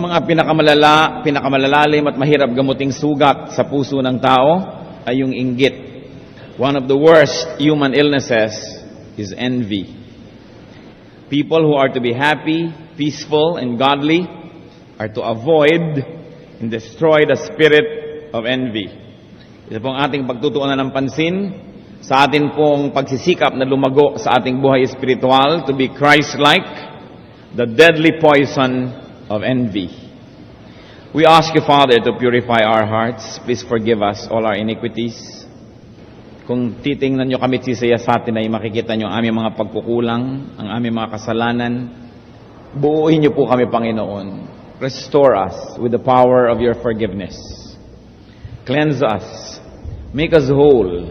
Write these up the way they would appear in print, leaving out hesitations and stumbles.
Mga pinakamalalalim at mahirap gamuting sugat sa puso ng tao ay yung inggit. One of the worst human illnesses is envy. People who are to be happy, peaceful, and godly are to avoid and destroy the spirit of envy. Ito pong ating pagtutuunan ng pansin sa atin pong pagsisikap na lumago sa ating buhay espiritual to be Christ-like, the deadly poison of envy. We ask you, Father, to purify our hearts. Please forgive us all our iniquities. Kung titingnan nyo kami sisaya sa atin ay makikita nyo ang aming mga pagkukulang, ang aming mga kasalanan. Buuin nyo po kami, Panginoon. Restore us with the power of your forgiveness. Cleanse us. Make us whole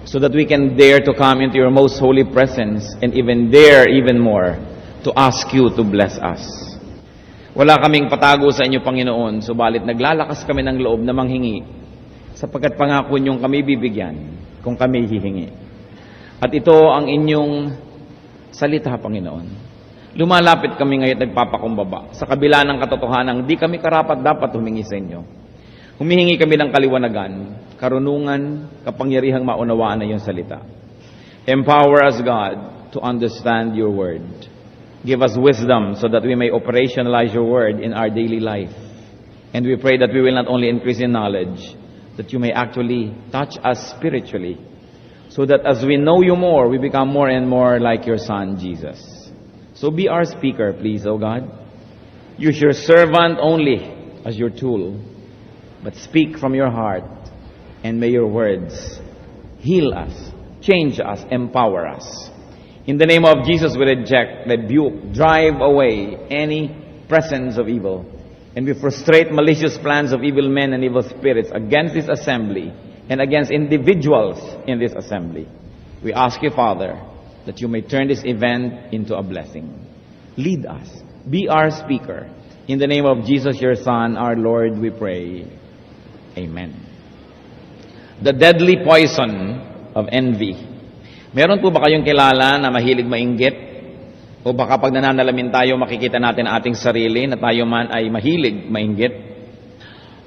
so that we can dare to come into your most holy presence and even dare even more to ask you to bless us. Wala kaming patago sa inyo, Panginoon, subalit naglalakas kami ng loob na manghingi sapagkat pangako niyong kami bibigyan kung kami hihingi. At ito ang inyong salita, Panginoon. Lumalapit kami ngayon at nagpapakumbaba sa kabila ng katotohanan, di kami karapat dapat humingi sa inyo. Humihingi kami ng kaliwanagan, karunungan, kapangyarihang maunawaan na iyong salita. Empower us, God, to understand your word. Give us wisdom so that we may operationalize your word in our daily life. And we pray that we will not only increase in knowledge, that you may actually touch us spiritually, so that as we know you more, we become more and more like your Son, Jesus. So be our speaker, please, O God. Use your servant only as your tool, but speak from your heart, and may your words heal us, change us, empower us. In the name of Jesus, we reject, rebuke, drive away any presence of evil. And we frustrate malicious plans of evil men and evil spirits against this assembly and against individuals in this assembly. We ask you, Father, that you may turn this event into a blessing. Lead us. Be our speaker. In the name of Jesus, your Son, our Lord, we pray. Amen. The deadly poison of envy. Meron po ba kayong kilala na mahilig mainggit? O baka pag nananalamin tayo, makikita natin ating sarili na tayo man ay mahilig mainggit?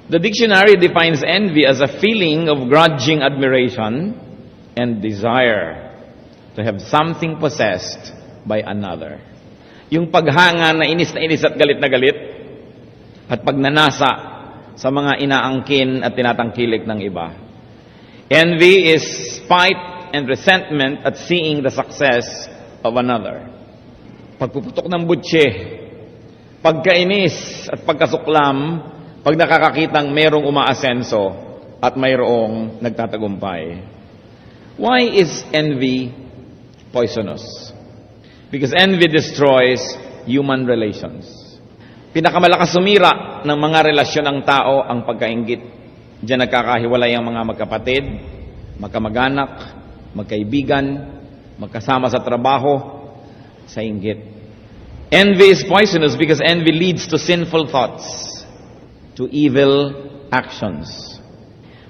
The dictionary defines envy as a feeling of grudging admiration and desire to have something possessed by another. Yung paghanga na inis at galit na galit at pagnanasa sa mga inaangkin at tinatangkilik ng iba. Envy is spite and resentment at seeing the success of another. Pagpuputok ng butse, pagkainis at pagkasuklam, pag nakakakitang mayroong umaasenso at mayroong nagtatagumpay. Why is envy poisonous? Because envy destroys human relations. Pinakamalakas sumira ng mga relasyon ng tao ang pagkainggit. Diyan nagkakahiwalay ang mga magkapatid, magkamag-anak, magkaibigan, magkasama sa trabaho, sa inggit. Envy is poisonous because envy leads to sinful thoughts, to evil actions.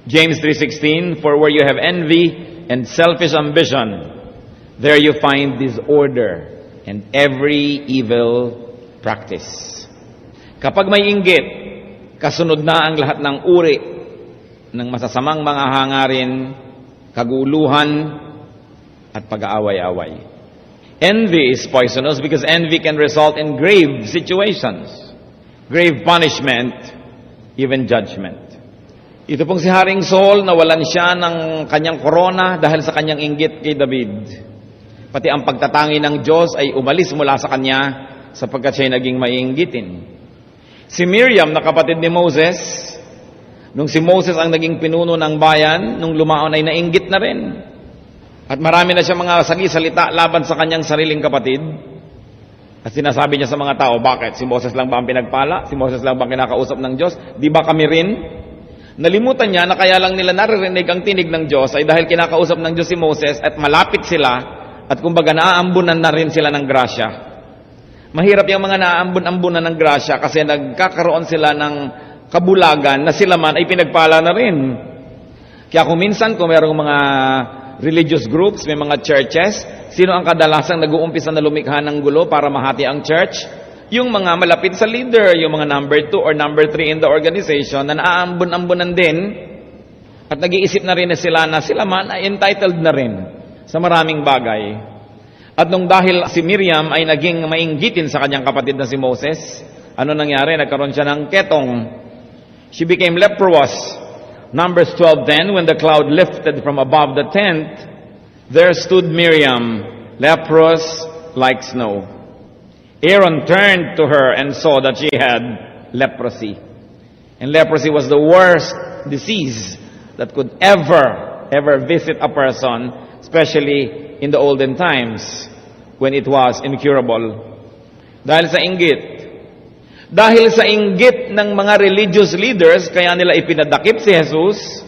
James 3:16, for where you have envy and selfish ambition, there you find disorder and every evil practice. Kapag may inggit, kasunod na ang lahat ng uri ng masasamang mga hangarin, kaguluhan, at pag-aaway-away. Envy is poisonous because envy can result in grave situations, grave punishment, even judgment. Ito pong si Haring Saul, nawalan siya ng kanyang korona dahil sa kanyang inggit kay David. Pati ang pagtatangi ng Diyos ay umalis mula sa kanya sapagkat siya naging maiinggitin. Si Miriam, na kapatid ni Moses, nung si Moses ang naging pinuno ng bayan, nung lumaon ay nainggit na rin. At marami na siya mga salita laban sa kanyang sariling kapatid. At sinasabi niya sa mga tao, bakit? Si Moses lang ba ang pinagpala? Si Moses lang ba ang kinakausap ng Diyos? Di ba kami rin? Nalimutan niya na kaya lang nila naririnig ang tinig ng Diyos ay dahil kinakausap ng Diyos si Moses at malapit sila at kumbaga naaambunan na rin sila ng grasya. Mahirap yung mga naaambun-ambunan ng grasya kasi nagkakaroon sila ng kabulagan na sila man ay pinagpala na rin. Kaya kung minsan, kung mayroong mga religious groups, may mga churches, sino ang kadalasang nag-uumpisa na lumikha ng gulo para mahati ang church? Yung mga malapit sa leader, yung mga number 2 or number 3 in the organization na naaambon-ambonan din at nag-iisip na rin na sila man ay entitled na rin sa maraming bagay. At nung dahil si Miriam ay naging mainggitin sa kanyang kapatid na si Moses, ano nangyari? Nagkaroon siya ng ketong. She became leprous. Numbers 12:10, when the cloud lifted from above the tent, there stood Miriam, leprous like snow. Aaron turned to her and saw that she had leprosy. And leprosy was the worst disease that could ever visit a person, especially in the olden times when it was incurable. Dahil sa inggit ng mga religious leaders, kaya nila ipinadakip si Jesus,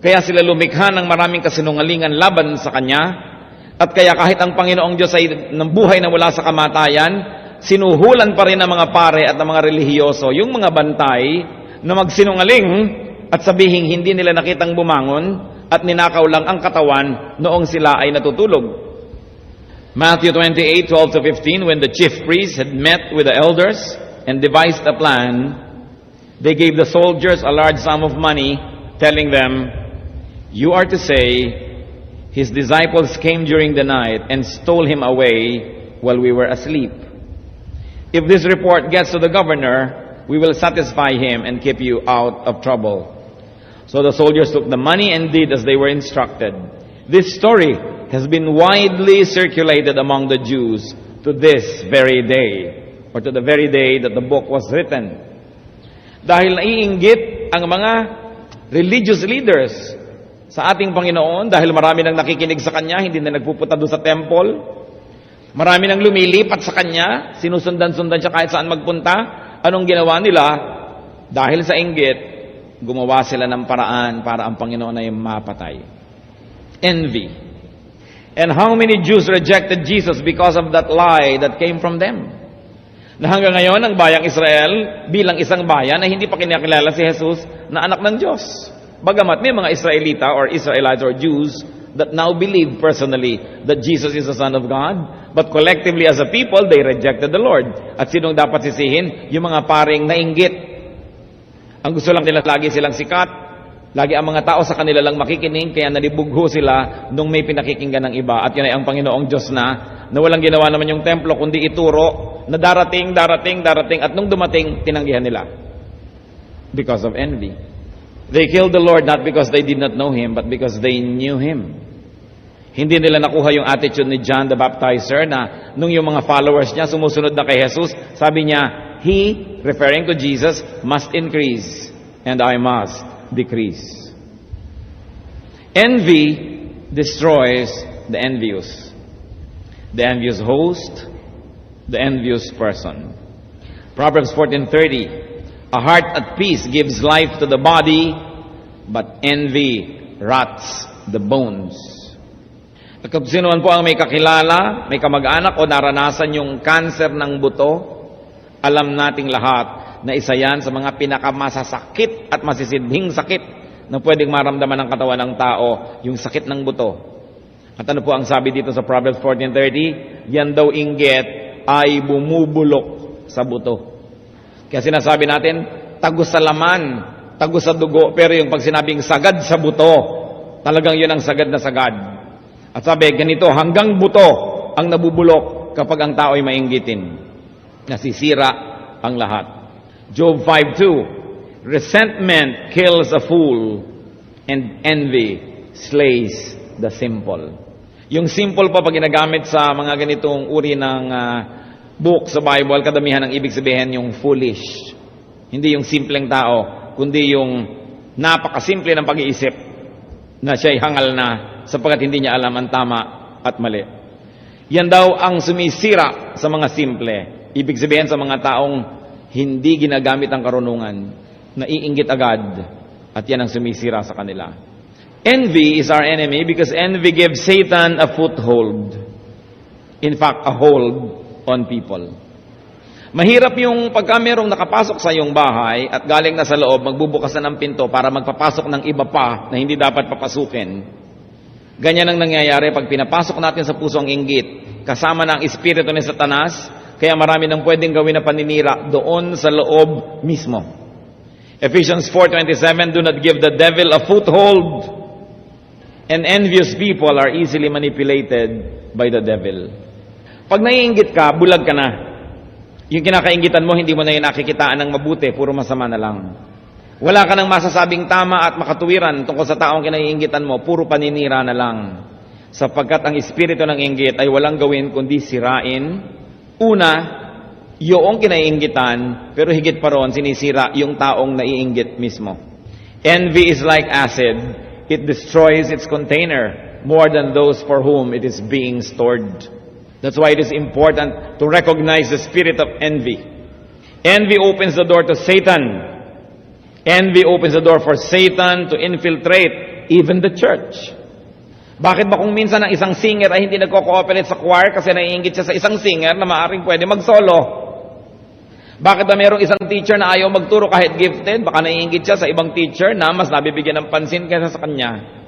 kaya sila lumikha ng maraming kasinungalingan laban sa Kanya, at kaya kahit ang Panginoong Diyos ay nabuhay na mula sa kamatayan, sinuhulan pa rin ng mga pare at ng mga relihiyoso yung mga bantay na magsinungaling at sabihing hindi nila nakitang bumangon at ninakaw lang ang katawan noong sila ay natutulog. Matthew 28:12-15, when the chief priests had met with the elders and devised a plan, they gave the soldiers a large sum of money, telling them, "You are to say, His disciples came during the night and stole him away while we were asleep. If this report gets to the governor, we will satisfy him and keep you out of trouble." So the soldiers took the money and did as they were instructed. This story has been widely circulated among the Jews to this very day, or to the very day that the book was written. Dahil naiinggit ang mga religious leaders sa ating Panginoon, dahil marami nang nakikinig sa Kanya, hindi na nagpupunta doon sa temple. Marami nang lumilipat sa Kanya, sinusundan-sundan siya kahit saan magpunta. Anong ginawa nila? Dahil sa inggit, gumawa sila ng paraan para ang Panginoon ay mapatay. Envy. And how many Jews rejected Jesus because of that lie that came from them? Na hanggang ngayon, ang bayang Israel, bilang isang bayan, ay hindi pa kinakilala si Jesus na anak ng Diyos. Bagamat may mga Israelita or Israelites or Jews that now believe personally that Jesus is the Son of God, but collectively as a people, they rejected the Lord. At sinong dapat sisihin? Yung mga paring nainggit. Ang gusto lang nila, lagi silang sikat, lagi ang mga tao sa kanila lang makikinig, kaya nalibugho sila nung may pinakikinggan ng iba. At yun ay ang Panginoong Diyos na walang ginawa naman yung templo, kundi ituro na darating, at nung dumating, tinanggihan nila. Because of envy. They killed the Lord not because they did not know Him, but because they knew Him. Hindi nila nakuha yung attitude ni John the Baptizer na nung yung mga followers niya sumusunod na kay Jesus, sabi niya, He, referring to Jesus, must increase and I must decrease. Envy destroys the envious. The envious host, the envious person. Proverbs 14:30, a heart at peace gives life to the body, but envy rots the bones. At kung sino man po ang may kakilala, may kamag-anak o naranasan yung cancer ng buto, alam nating lahat na isa yan sa mga pinakamasasakit at masisidhing sakit na pwedeng maramdaman ng katawan ng tao, yung sakit ng buto. At ano po ang sabi dito sa Proverbs 14:30? Yan daw inggit ay bumubulok sa buto. Kaya sinasabi natin, tagos sa laman, tagos sa dugo, pero yung pag sinabing sagad sa buto, talagang yun ang sagad na sagad. At sabi, ganito, hanggang buto ang nabubulok kapag ang tao ay mainggitin. Nasisira ang lahat. Job 5:2, resentment kills a fool and envy slays the simple. Yung simple pa pag ginagamit sa mga ganitong uri ng book sa Bible, kadamihan ang ibig sabihin yung foolish. Hindi yung simpleng tao, kundi yung napakasimple ng pag-iisip na siya'y hangal na sapagkat hindi niya alam ang tama at mali. Yan daw ang sumisira sa mga simple. Ibig sabihin sa mga taong hindi ginagamit ang karunungan, naiinggit agad, at yan ang sumisira sa kanila. Envy is our enemy because envy gives Satan a foothold. In fact, a hold on people. Mahirap yung pagka merong nakapasok sa iyong bahay at galing na sa loob, magbubukas na ng pinto para magpapasok ng iba pa na hindi dapat papasukin. Ganyan ang nangyayari pag pinapasok natin sa puso ang inggit, kasama ng espiritu ni Satanas, Kaya marami nang pwedeng gawin na paninira doon sa loob mismo. Ephesians 4:27, do not give the devil a foothold. And envious people are easily manipulated by the devil. Pag naiinggit ka, bulag ka na. Yung kinakainggitan mo, hindi mo na yung nakikitaan ng mabuti, puro masama na lang. Wala ka nang masasabing tama at makatuwiran tungkol sa taong kinaiinggitan mo, puro paninira na lang. Sapagkat ang espiritu ng inggit ay walang gawin kundi sirain. Una, yung kinaiinggitan, pero higit pa roon, sinisira yung taong naiinggit mismo. Envy is like acid. It destroys its container more than those for whom it is being stored. That's why it is important to recognize the spirit of envy. Envy opens the door to Satan. Envy opens the door for Satan to infiltrate even the church. Bakit ba kung minsan ang isang singer ay hindi nagko-cooperate sa choir kasi naiinggit siya sa isang singer na maaaring pwede mag-solo? Bakit ba mayroong isang teacher na ayaw magturo kahit gifted? Baka naiinggit siya sa ibang teacher na mas nabibigyan ng pansin kaysa sa kanya.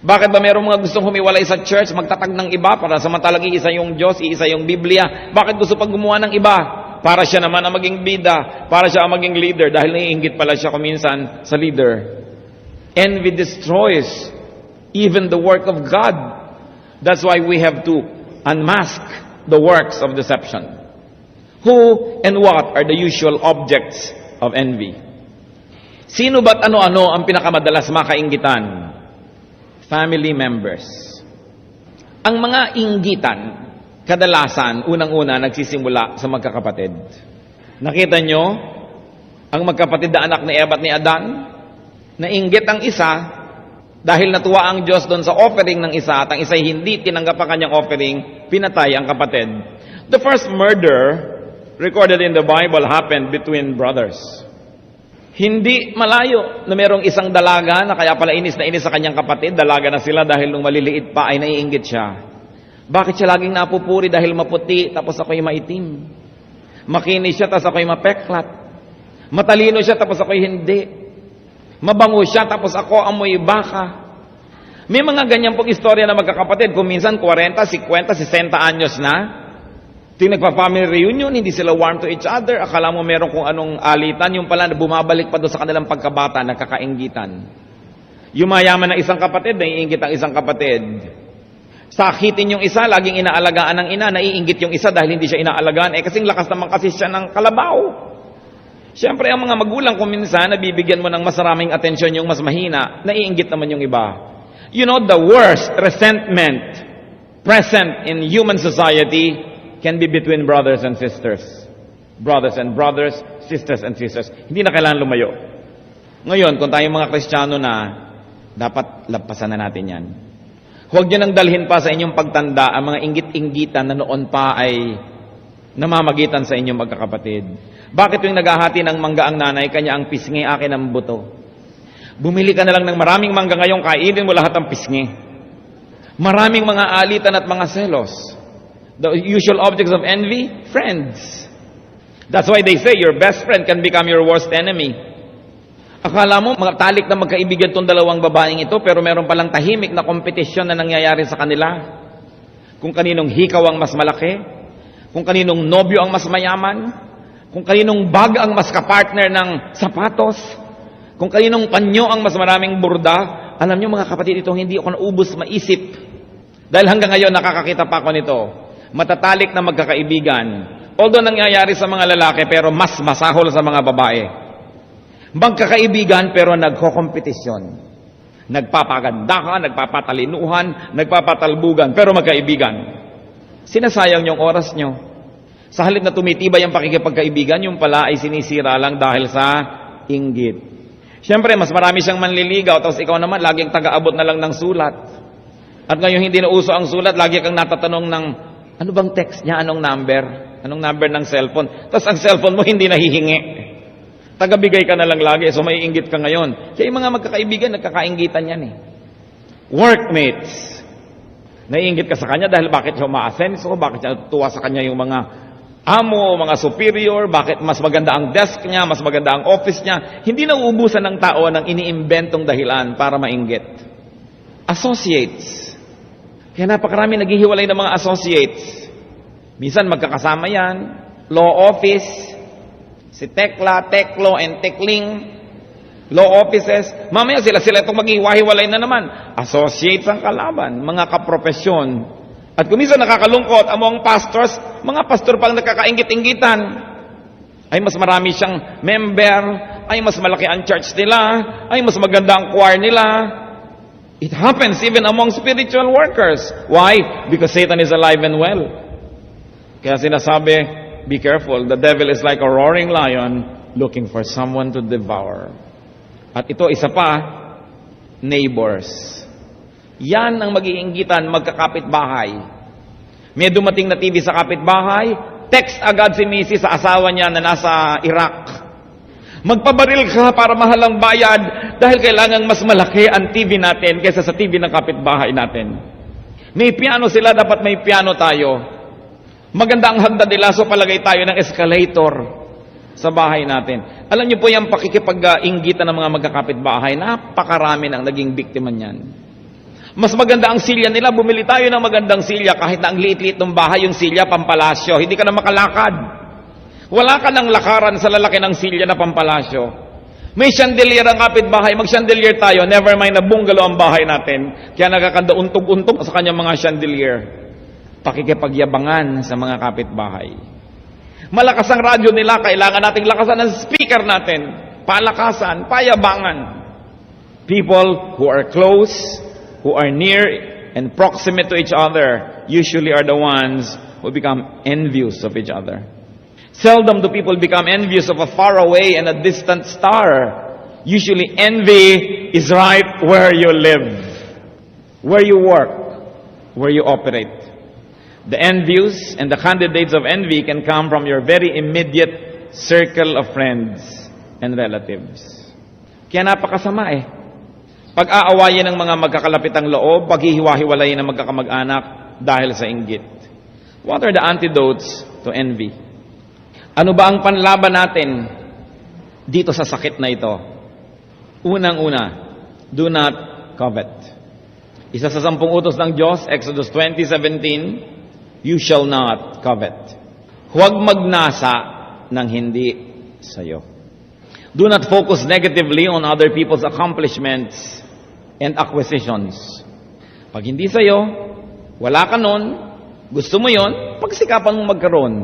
Bakit ba mayroong mga gustong humiwalay sa church, magtatag ng iba para samantalang iisa yung Diyos, iisa yung Biblia? Bakit gusto pang gumawa ng iba? Para siya naman ang maging bida, para siya ang maging leader, dahil naiinggit pala siya kuminsan sa leader. Envy destroys even the work of God. That's why we have to unmask the works of deception. Who and what are the usual objects of envy? Sino ba't ano-ano ang pinakamadalas makainggitan? Family members. Ang mga inggitan, kadalasan, unang-una, nagsisimula sa magkakapatid. Nakita nyo, ang magkapatid na anak ni Eva at ni Adan, nainggit ang isa, dahil natuwa ang Diyos doon sa offering ng isa, at ang isa hindi tinanggap ang kanyang offering, pinatay ang kapatid. The first murder recorded in the Bible happened between brothers. Hindi malayo na merong isang dalaga na kaya pala inis na inis sa kanyang kapatid. Dalaga na sila dahil nung maliliit pa ay naiinggit siya. Bakit siya laging napupuri dahil maputi tapos ako'y maitim? Makinis siya tapos ako'y mapeklat. Matalino siya tapos ako'y hindi. Mabango siya tapos ako amoy baka. May mga ganyan pong istorya na magkakapatid. Kung minsan 40, 50, 60 anyos na. Ting nagpa-family reunion, hindi sila warm to each other. Akala mo meron kung anong alitan. Yung pala, bumabalik pa doon sa kanilang pagkabata, nagkakainggitan. Yung mayaman ng isang kapatid, naiinggit ang isang kapatid. Sakitin yung isa, laging inaalagaan ng ina, naiinggit yung isa dahil hindi siya inaalagaan. Kasing lakas naman kasi siya ng kalabaw. Siyempre, ang mga magulang kung minsan, nabibigyan mo ng mas maraming atensyon yung mas mahina, naiinggit naman yung iba. You know, the worst resentment present in human society can be between brothers and sisters. Brothers and brothers, sisters and sisters. Hindi na kailangan lumayo. Ngayon, kung tayong mga Kristiyano na, dapat lampasan na natin yan. Huwag nyo nang dalhin pa sa inyong pagtanda ang mga inggit-inggitan na noon pa ay namamagitan sa inyong magkakapatid. Bakit yung naghahati ng mangga ang nanay, kanya ang pisngi, akin ang buto? Bumili ka na lang ng maraming mangga ngayon, kainin mo lahat ang pisngi. Maraming mga alitan at mga selos. The usual objects of envy, friends. That's why they say your best friend can become your worst enemy. Akala mo, mga talik na magkaibigan itong dalawang babaeng ito, pero meron palang tahimik na kompetisyon na nangyayari sa kanila. Kung kaninong hikaw ang mas malaki, kung kaninong nobyo ang mas mayaman, kung kaninong bag ang mas kapartner ng sapatos, kung kaninong panyo ang mas maraming burda. Alam niyo mga kapatid, ito hindi ako naubos maisip. Dahil hanggang ngayon nakakakita pa ako nito. Matatalik na magkakaibigan. Although nangyayari sa mga lalaki, pero mas masahol sa mga babae. Magkakaibigan, pero nagkokompetisyon. Nagpapagandahan, nagpapatalinuhan, nagpapatalbugan, pero magkaibigan. Sinasayang yung oras nyo. Sa halip na tumitibay ang pakikipagkaibigan, yung pala ay sinisira lang dahil sa inggit. Siyempre, mas marami siyang manliligaw, tapos ikaw naman, laging taga-abot na lang ng sulat. At ngayon hindi na uso ang sulat, lagi kang natatanong ng, ano bang text niya, anong number? Anong number ng cellphone? Tapos ang cellphone mo hindi nahihingi. Tagabigay ka na lang lagi, so may inggit ka ngayon. Kaya yung mga magkakaibigan, nagkakainggitan yan eh. Workmates. Naiinggit ka sa kanya dahil bakit siya umaasenso, bakit siya tuwa sa kanya yung mga amo, mga superior, bakit mas maganda ang desk niya, mas maganda ang office niya. Hindi na uubusan ng tao ng iniimbentong dahilan para mainggit. Associates. Kaya napakarami naghihiwalay ng mga associates Minsan magkakasama yan, law office, si Tekla, Teklo, and Tekling, law offices. Mamaya sila itong maghiwa-hiwalay na naman. Associates ang kalaban, mga kaprofesyon. At kung minsan nakakalungkot, among pastors, mga pastor pang nakakaingit-inggitan. Ay mas marami siyang member, ay mas malaki ang church nila, ay mas maganda ang choir nila. It happens even among spiritual workers. Why? Because Satan is alive and well. Kaya sinasabi, be careful, the devil is like a roaring lion looking for someone to devour. At ito, isa pa, neighbors. Yan ang mag-iinggitan, magkakapit-bahay. May dumating na TV sa kapitbahay, text agad si Mrs. sa asawa niya na nasa Iraq. Magpabaril ka para mahal ang bayad dahil kailangan mas malaki ang TV natin kaysa sa TV ng kapitbahay natin. May piano sila, dapat may piano tayo. Maganda ang hagdan nila, so palagay tayo ng escalator sa bahay natin. Alam niyo po yung pakikipag-inggitan ng mga magkakapitbahay, napakarami nang naging biktima niyan. Mas maganda ang silya nila, bumili tayo ng magandang silya kahit na ang liit-liit ng bahay, yung silya pampalasyo. Hindi ka na makalakad. Wala ka ng lakaran sa lalaki ng silya na pampalasyo. May chandelier ang kapitbahay, mag-chandelier tayo, never mind na bungalow ang bahay natin. Kaya nagkakanda untog-untog sa kanyang mga chandelier. Pakikipagyabangan sa mga kapitbahay. Malakas ang radyo nila, kailangan nating lakasan ang speaker natin. Palakasan, payabangan. People who are close, who are near and proximate to each other, usually are the ones who become envious of each other. Seldom do people become envious of a faraway and a distant star. Usually envy is right where you live, where you work, where you operate. The envious and the candidates of envy can come from your very immediate circle of friends and relatives. Kaya napakasama Pag-aawayin ng mga magkakalapitang loob, paghihiwa-hiwalayin ng magkakamag-anak dahil sa inggit. What are the antidotes to envy? Ano ba ang panlaban natin dito sa sakit na ito? Unang-una, do not covet. Isa sa 10 utos ng Diyos, Exodus 20:17, you shall not covet. Huwag magnasa ng hindi sa'yo. Do not focus negatively on other people's accomplishments and acquisitions. Pag hindi sa'yo, wala ka nun, gusto mo yon, pagsikapan mong magkaroon.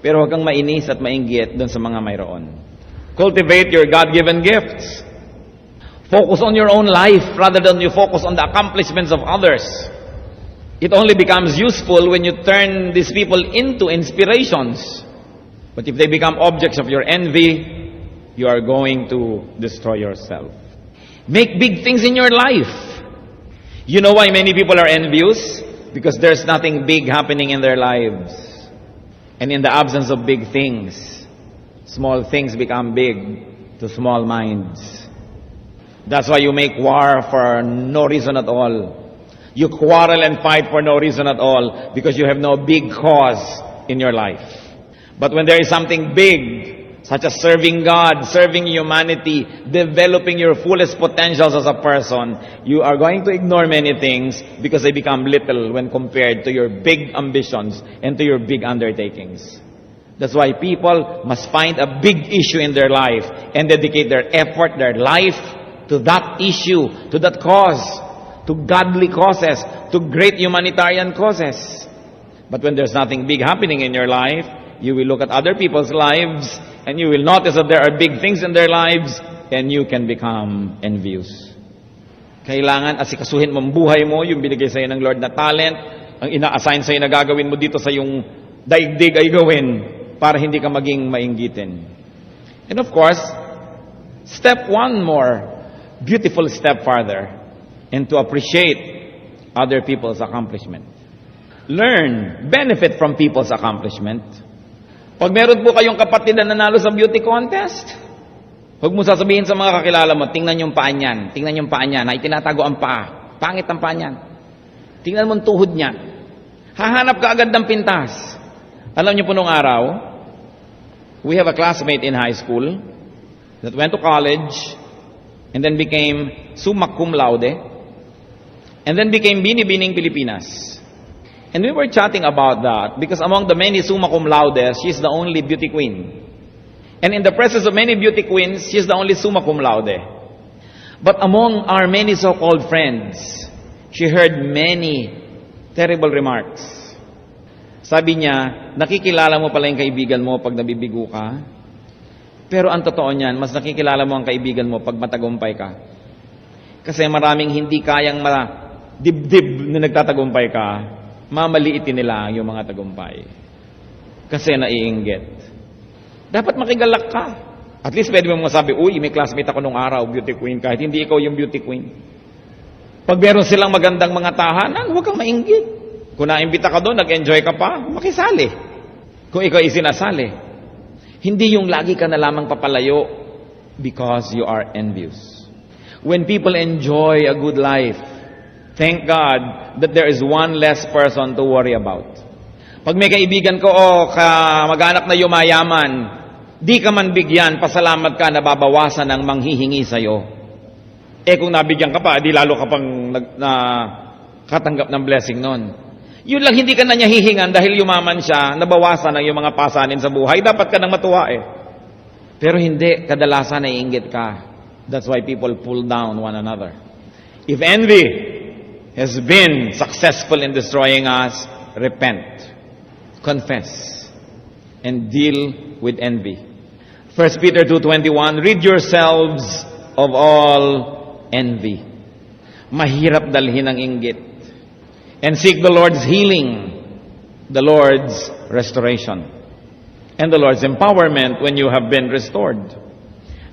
Pero huwag kang mainis at mainggit doon sa mga mayroon. Cultivate your God-given gifts. Focus on your own life rather than you focus on the accomplishments of others. It only becomes useful when you turn these people into inspirations. But if they become objects of your envy, you are going to destroy yourself. Make big things in your life. You know why many people are envious? Because there's nothing big happening in their lives. And in the absence of big things, small things become big to small minds. That's why you make war for no reason at all. You quarrel and fight for no reason at all because you have no big cause in your life. But when there is something big, such as serving God, serving humanity, developing your fullest potentials as a person, you are going to ignore many things because they become little when compared to your big ambitions and to your big undertakings. That's why people must find a big issue in their life and dedicate their effort, their life to that issue, to that cause, to godly causes, to great humanitarian causes. But when there's nothing big happening in your life, you will look at other people's lives and you will notice that there are big things in their lives and you can become envious. Kailangan asikasuhin mo ang buhay mo, yung binigay sa'yo ng Lord na talent, ang ina-assign sa'yo na gagawin mo dito sa yung daigdig ay gawin para hindi ka maging mainggitin. And of course, step one more, beautiful step farther, and to appreciate other people's accomplishment. Learn, benefit from people's accomplishment. Pag meron po kayong kapatid na nanalo sa beauty contest, huwag mo sasabihin sa mga kakilala mo, tingnan yung paa niyan, tingnan yung paa niyan, ay tinatago ang paa, pangit ang paa niyan. Tingnan mo ang tuhod niyan. Hahanap ka agad ng pintas. Alam niyo po nung araw, we have a classmate in high school that went to college and then became summa cum laude and then became Binibining Pilipinas. And we were chatting about that because among the many summa cum laude, she's the only beauty queen. And in the presence of many beauty queens, she's the only summa cum laude. But among our many so-called friends, she heard many terrible remarks. Sabi niya, nakikilala mo pala yung kaibigan mo pag nabibigo ka. Pero ang totoo niyan, mas nakikilala mo ang kaibigan mo pag matagumpay ka. Kasi maraming hindi kayang dibdib na nagtatagumpay ka, mamaliitin nila yung mga tagumpay. Kasi naiinggit. Dapat makigalak ka. At least pwede mo masabi, uy, may classmate ako nung araw, beauty queen, kahit hindi ikaw yung beauty queen. Pag meron silang magandang mga tahanan, huwag kang mainggit. Kung naimbita ka doon, nag-enjoy ka pa, makisali. Kung ikaw isinasali. Hindi yung lagi ka na lamang papalayo because you are envious. When people enjoy a good life, thank God that there is one less person to worry about. Pag may kaibigan ko, mag-anak na yumayaman, di ka man bigyan, pasalamat ka, nababawasan ng manghihingi sa'yo. Kung nabigyan ka pa, di lalo ka pang katanggap ng blessing nun. Yun lang, hindi ka na niya hihingan dahil yumaman siya, nabawasan ang iyong mga pasanin sa buhay. Dapat ka nang matuwa Pero hindi, kadalasan naiinggit ka. That's why people pull down one another. If envy has been successful in destroying us, repent, confess, and deal with envy. 1 Peter 2:21, rid yourselves of all envy. Mahirap dalhin ang inggit. And seek the Lord's healing, the Lord's restoration, and the Lord's empowerment when you have been restored.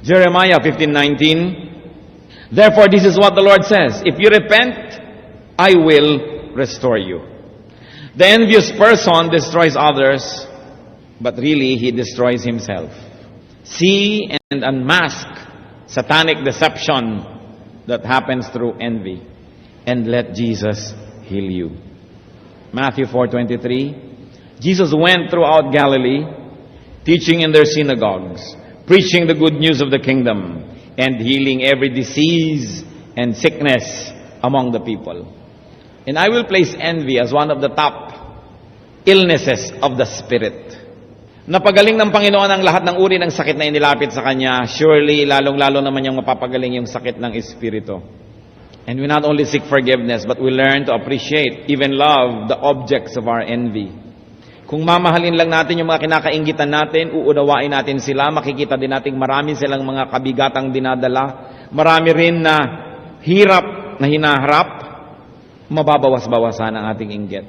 Jeremiah 15:19, therefore this is what the Lord says, if you repent, I will restore you. The envious person destroys others, but really he destroys himself. See and unmask satanic deception that happens through envy, and let Jesus heal you. Matthew 4:23, Jesus went throughout Galilee, teaching in their synagogues, preaching the good news of the kingdom, and healing every disease and sickness among the people. And I will place envy as one of the top illnesses of the spirit. Napagaling ng Panginoon ang lahat ng uri ng sakit na inilapit sa Kanya. Surely, lalong-lalo naman yung mapapagaling yung sakit ng Espiritu. And we not only seek forgiveness, but we learn to appreciate, even love, the objects of our envy. Kung mamahalin lang natin yung mga kinakainggitan natin, uunawain natin sila, makikita din natin marami silang mga kabigatang dinadala, marami rin na hirap na hinaharap, mababawas-bawasan ang ating inggit.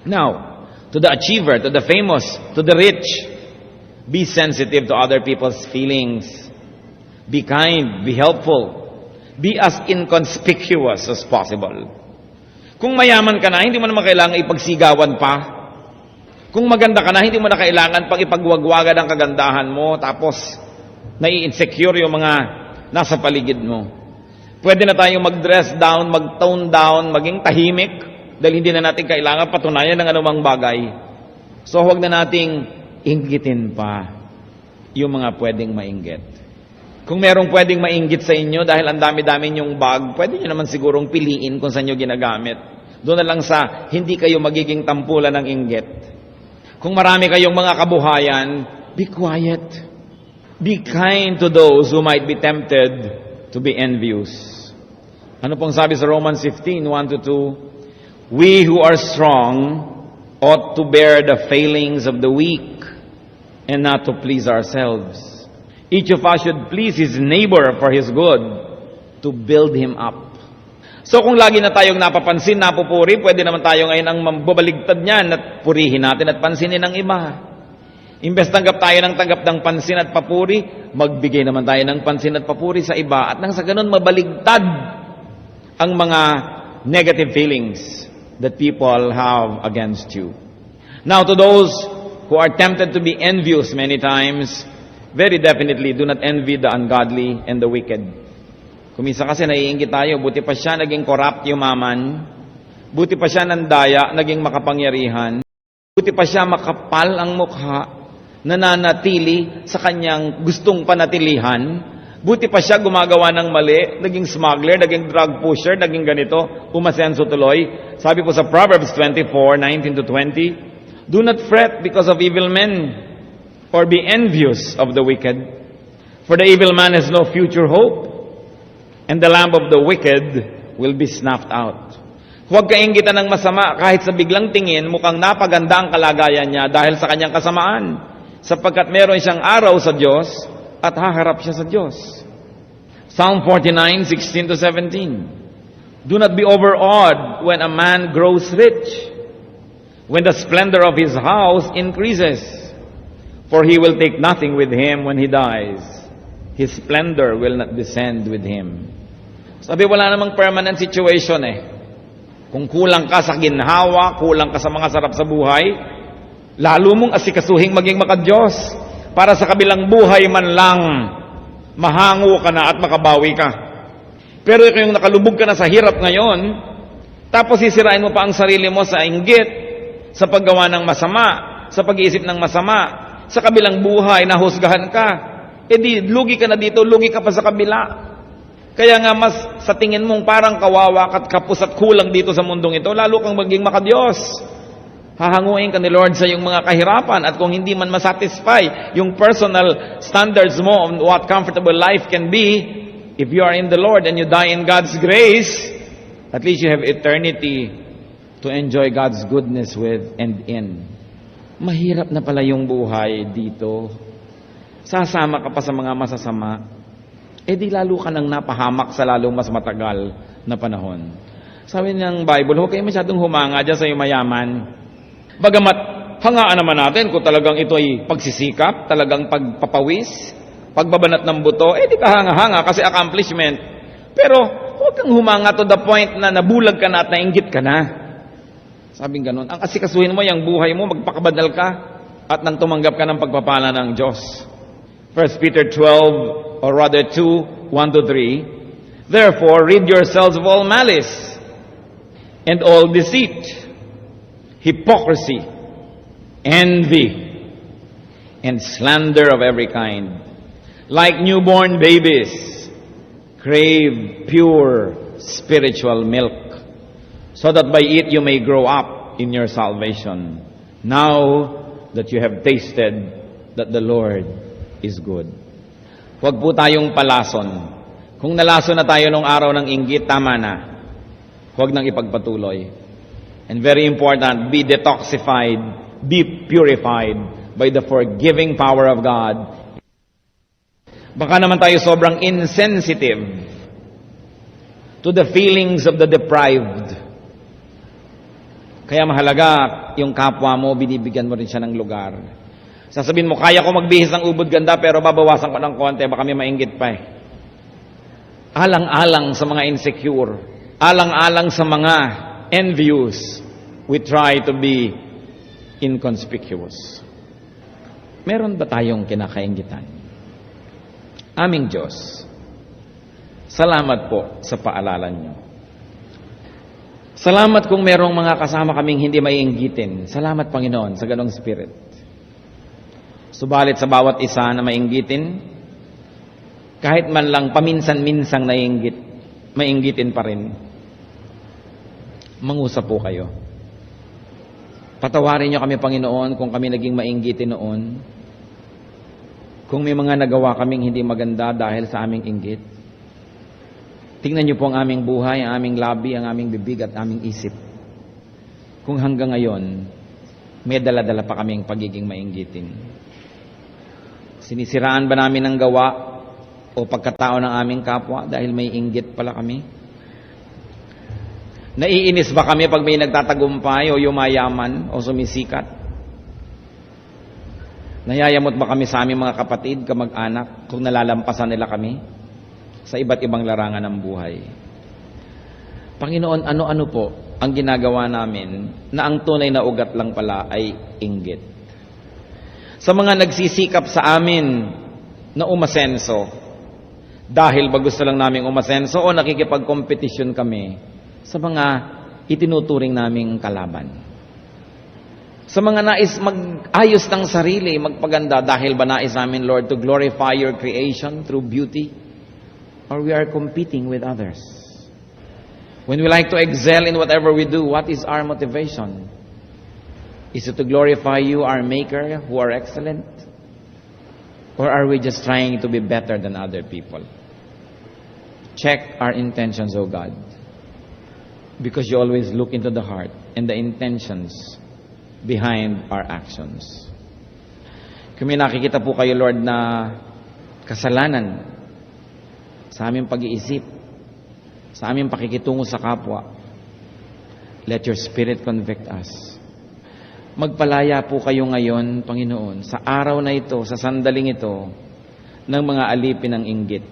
Now, to the achiever, to the famous, to the rich, be sensitive to other people's feelings. Be kind, be helpful. Be as inconspicuous as possible. Kung mayaman ka na, hindi mo naman kailangan ipagsigawan pa. Kung maganda ka na, hindi mo na kailangan pang ipagwagwagan ang kagandahan mo, tapos nai-insecure yung mga nasa paligid mo. Pwede na tayong mag-dress down, mag-tone down, maging tahimik, dahil hindi na natin kailangan patunayan ng anumang bagay. So huwag na nating inggitin pa yung mga pwedeng mainggit. Kung merong pwedeng mainggit sa inyo dahil ang dami-dami nyong bag, pwede nyo naman sigurong piliin kung saan nyo ginagamit. Doon na lang sa hindi kayo magiging tampulan ng inggit. Kung marami kayong mga kabuhayan, be quiet. Be kind to those who might be tempted to be envious. Ano pong sabi sa Romans 15:1-2? We who are strong ought to bear the failings of the weak and not to please ourselves. Each of us should please his neighbor for his good, to build him up. So kung lagi na tayong napapansin, napupuri, pwede naman tayo ngayon ang mambabaligtad niyan at purihin natin at pansinin ng iba. Imbes tanggap tayo ng tanggap ng pansin at papuri, magbigay naman tayo ng pansin at papuri sa iba. At nang sa ganun, mabaligtad ang mga negative feelings that people have against you. Now, to those who are tempted to be envious many times, very definitely do not envy the ungodly and the wicked. Kumisa kasi naiinggit tayo, buti pa siya naging corrupt yumaman, buti pa siya nandaya, naging makapangyarihan, buti pa siya makapal ang mukha, nananatili sa kanyang gustong panatilihan, Buti pa siya gumagawa ng mali, naging smuggler, naging drug pusher, naging ganito, umasenso tuloy. Sabi po sa Proverbs 24:19-20, "Do not fret because of evil men, or be envious of the wicked. For the evil man has no future hope, and the lamp of the wicked will be snuffed out." Huwag kainggitan ng masama kahit sa biglang tingin mukhang napaganda ang kalagayan niya dahil sa kanyang kasamaan, sapagkat meron siyang araw sa Diyos at haharap siya sa Diyos. Psalm 49:16-17. "Do not be overawed when a man grows rich, when the splendor of his house increases. For he will take nothing with him when he dies. His splendor will not descend with him." Sabi, wala namang permanent situation eh. Kung kulang ka sa ginhawa, kulang ka sa mga sarap sa buhay, lalo mong asikasuhing maging makadiyos para sa kabilang buhay man lang, mahango ka na at makabawi ka. Pero kung nakalubog ka na sa hirap ngayon, tapos sisirain mo pa ang sarili mo sa inggit, sa paggawa ng masama, sa pag-iisip ng masama, sa kabilang buhay, nahusgahan ka, di lugi ka na dito, lugi ka pa sa kabila. Kaya nga mas sa tingin mong parang kawawa at kapos at kulang dito sa mundong ito, lalo kang maging makadiyos. Hahanguin ka ni Lord sa iyong mga kahirapan, at kung hindi man masatisfy yung personal standards mo on what comfortable life can be, if you are in the Lord and you die in God's grace, at least you have eternity to enjoy God's goodness with and in. Mahirap na pala yung buhay dito. Sasama ka pa sa mga masasama, di lalo ka nang napahamak sa lalong mas matagal na panahon. Sabi ng Bible, huwag kayo masyadong humanga dyan sa iyong mayaman. Bagamat hangaan naman natin kung talagang ito ay pagsisikap, talagang pagpapawis, pagbabanat ng buto, di ka hanga-hanga kasi accomplishment. Pero huwag kang humanga to the point na nabulag ka na at nainggit ka na. Sabing ganun, ang asikasuhin mo yung buhay mo, magpakabadal ka at nang tumanggap ka ng pagpapala ng Diyos. 1 Peter 12, or rather 2:1-3, "Therefore rid yourselves of all malice, and all deceit, hypocrisy, envy, and slander of every kind. Like newborn babies, crave pure spiritual milk, so that by it you may grow up in your salvation, now that you have tasted that the Lord is good." Huwag po tayong palason. Kung nalason na tayo nung araw ng inggit, tama na. Huwag nang ipagpatuloy. And very important, be detoxified, be purified by the forgiving power of God. Baka naman tayo sobrang insensitive to the feelings of the deprived. Kaya mahalaga, yung kapwa mo, binibigyan mo rin siya ng lugar. Sasabihin mo, kaya ko magbihis ng ubod ganda, pero babawasan ko ng konti, baka may mainggit pa eh. Alang-alang sa mga insecure, alang-alang sa mga envious, we try to be inconspicuous. Meron ba tayong kinakainggitan? Aming Diyos, salamat po sa paalala niyo. Salamat kung merong mga kasama kaming hindi maiinggitin. Salamat, Panginoon, sa ganong spirit. Subalit sa bawat isa na mainggitin, kahit man lang paminsan-minsang mainggitin pa rin, mangusap po kayo. Patawarin niyo kami, Panginoon, kung kami naging mainggitin noon, kung may mga nagawa kaming hindi maganda dahil sa aming inggit. Tingnan niyo po ang aming buhay, ang aming labi, ang aming bibig at aming isip. Kung hanggang ngayon, may dala-dala pa kaming pagiging mainggitin. Sinisiraan ba namin ang gawa o pagkatao ng aming kapwa dahil may inggit pala kami? Naiinis ba kami pag may nagtatagumpay o yumayaman o sumisikat? Nayayamot ba kami sa aming mga kapatid, kamag-anak, kung nalalampasan nila kami sa iba't ibang larangan ng buhay? Panginoon, ano-ano po ang ginagawa namin na ang tunay na ugat lang pala ay inggit? Sa mga nagsisikap sa amin na umasenso, dahil ba gusto lang naming umasenso o nakikipag-competition kami sa mga itinuturing naming kalaban? Sa mga nais mag-ayos ng sarili, magpaganda, dahil ba nais namin, Lord, to glorify your creation through beauty, or we are competing with others? When we like to excel in whatever we do, what is our motivation? Is it to glorify you, our Maker, who are excellent? Or are we just trying to be better than other people? Check our intentions, O God. Because you always look into the heart and the intentions behind our actions. Kung may nakikita po kayo, Lord, na kasalanan sa aming pag-iisip, sa aming pakikitungo sa kapwa, let your Spirit convict us. Magpalaya po kayo ngayon, Panginoon, sa araw na ito, sa sandaling ito, ng mga alipin ng inggit.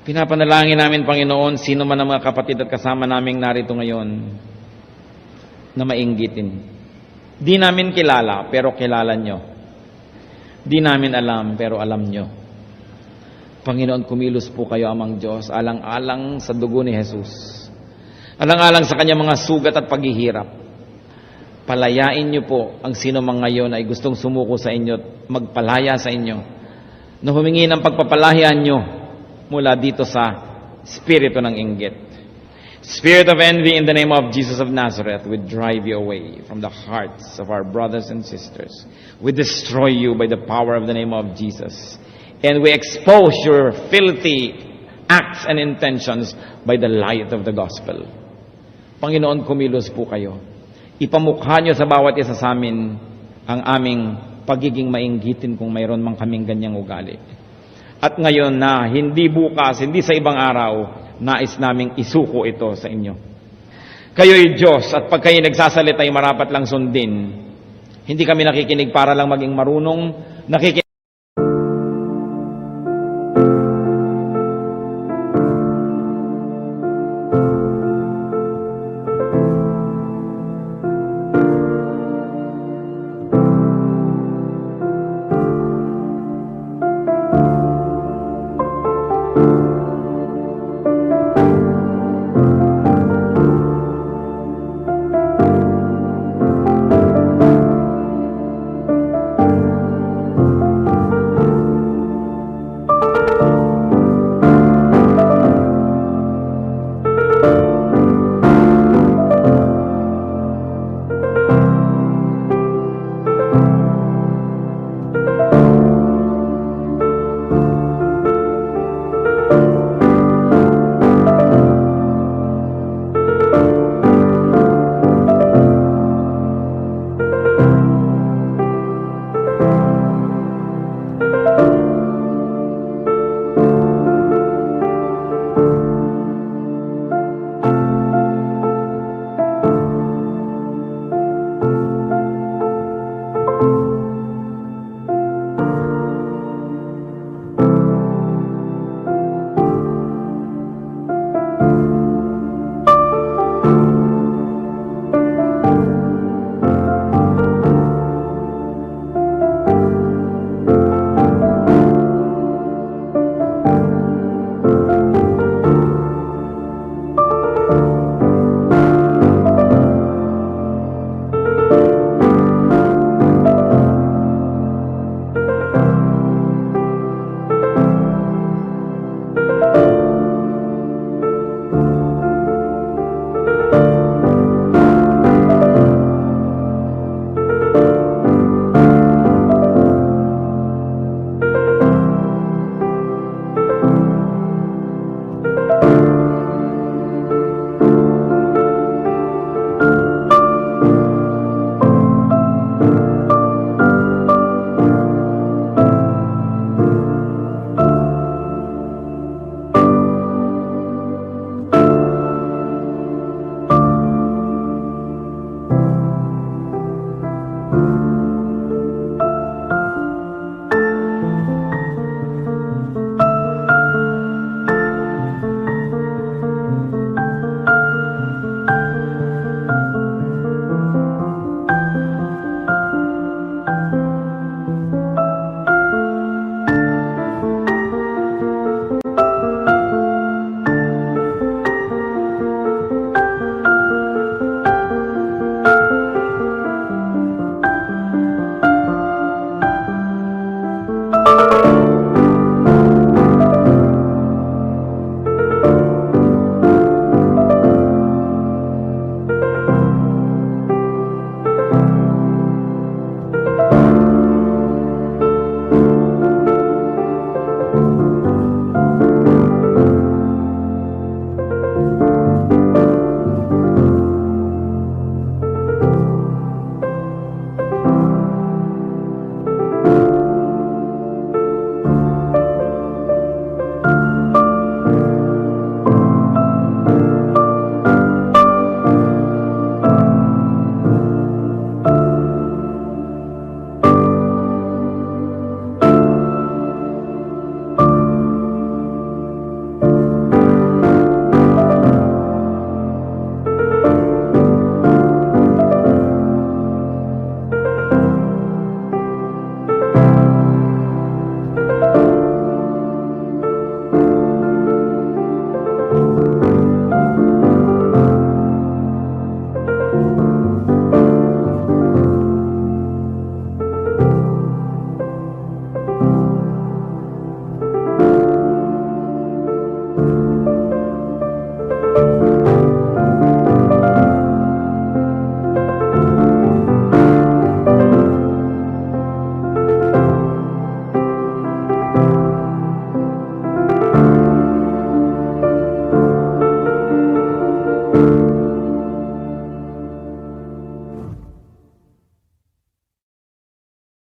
Pinapanalangin namin, Panginoon, sino man ang mga kapatid at kasama naming narito ngayon na mainggitin. Di namin kilala, pero kilala nyo. Di namin alam, pero alam nyo. Panginoon, kumilos po kayo, Amang Diyos, alang-alang sa dugo ni Jesus. Alang-alang sa kanyang mga sugat at paghihirap. Palayain nyo po ang sino man ngayon ay gustong sumuko sa inyo at magpalaya sa inyo na humingi ng pagpapalayan nyo mula dito sa spirito ng inggit. Spirit of envy, in the name of Jesus of Nazareth, we drive you away from the hearts of our brothers and sisters. We destroy you by the power of the name of Jesus. And we expose your filthy acts and intentions by the light of the gospel. Panginoon, kumilos po kayo. Ipamukha nyo sa bawat isa sa amin ang aming pagiging mainggitin kung mayroon mang kaming ganyang ugali. At ngayon na, hindi bukas, hindi sa ibang araw, nais naming isuko ito sa inyo. Kayo'y Diyos, at pag kayo nagsasalita ay marapat lang sundin. Hindi kami nakikinig para lang maging marunong, nakikinig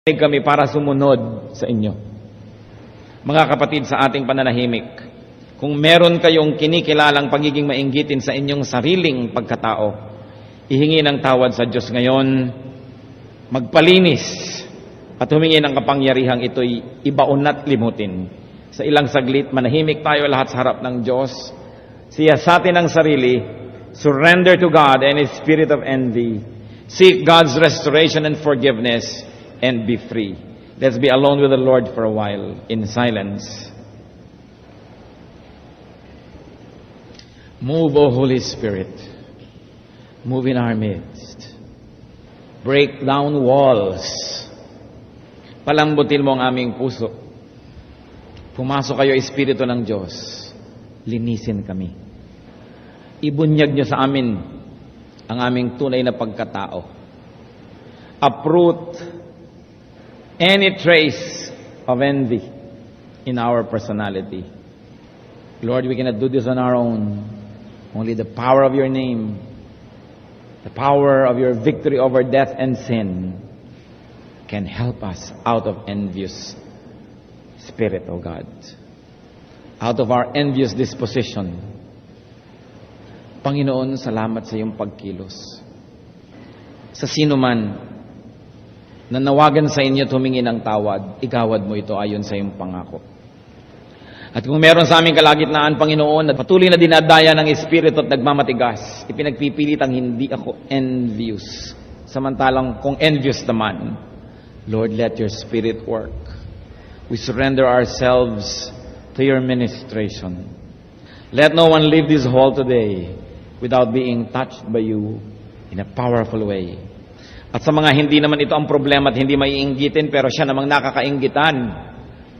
kami para sumunod sa inyo. Mga kapatid, sa ating pananahimik, kung meron kayong kinikilalang pagiging mainggitin sa inyong sariling pagkatao, ihingi ng tawad sa Diyos ngayon, magpalinis at humingi ng kapangyarihang ito'y ibaon at limutin. Sa ilang saglit, manahimik tayo lahat sa harap ng Diyos, siyasatin ang sarili, surrender to God and His spirit of envy, seek God's restoration and forgiveness, and be free. Let's be alone with the Lord for a while in silence. Move, O Holy Spirit. Move in our midst. Break down walls. Palambutin mo ang aming puso. Pumasok kayo, Espiritu ng Diyos. Linisin kami. Ibunyag niyo sa amin ang aming tunay na pagkatao. Uproot any trace of envy in our personality. Lord, we cannot do this on our own. Only the power of your name, the power of your victory over death and sin can help us out of envious spirit, O God. Out of our envious disposition. Panginoon, salamat sa iyong pagkilos. Sa sino man na nawagan sa inyo at humingi ng tawad, igawad mo ito ayon sa iyong pangako. At kung meron sa aming kalagitnaan, Panginoon, at patuloy na dinadaya ng Espiritu at nagmamatigas, ipinagpipilit ang hindi ako envious. Samantalang kung envious naman, Lord, let your Spirit work. We surrender ourselves to your ministration. Let no one leave this hall today without being touched by you in a powerful way. At sa mga hindi naman ito ang problema at hindi maiinggitin, pero siya namang nakakainggitan,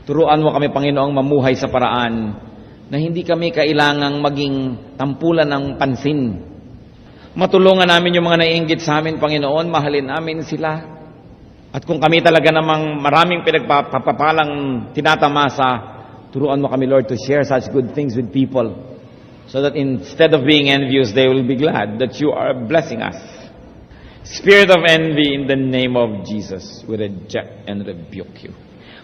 turuan mo kami, Panginoong, mamuhay sa paraan na hindi kami kailangang maging tampulan ng pansin. Matulungan namin yung mga naiinggit sa amin, Panginoon, mahalin namin sila. At kung kami talaga namang maraming pinagpapalang tinatamasa, turuan mo kami, Lord, to share such good things with people so that instead of being envious, they will be glad that you are blessing us. Spirit of envy, in the name of Jesus, we reject and rebuke you.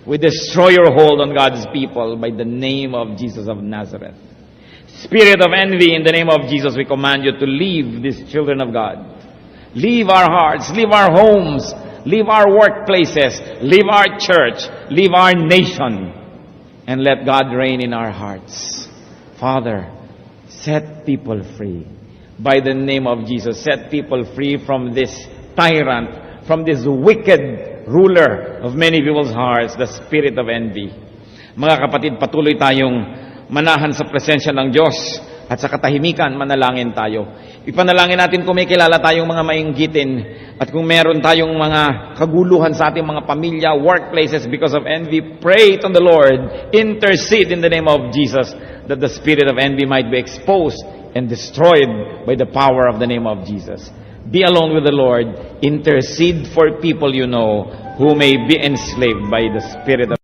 We destroy your hold on God's people by the name of Jesus of Nazareth. Spirit of envy, in the name of Jesus, we command you to leave these children of God. Leave our hearts, leave our homes, leave our workplaces, leave our church, leave our nation, and let God reign in our hearts. Father, set people free. By the name of Jesus, set people free from this tyrant, from this wicked ruler of many people's hearts, the spirit of envy. Mga kapatid, patuloy tayong manahan sa presensya ng Diyos at sa katahimikan, manalangin tayo. Ipanalangin natin kung may kilala tayong mga mainggitin at kung meron tayong mga kaguluhan sa ating mga pamilya, workplaces because of envy, pray to the Lord, intercede in the name of Jesus that the spirit of envy might be exposed and destroyed by the power of the name of Jesus. Be alone with the Lord. Intercede for people you know who may be enslaved by the spirit of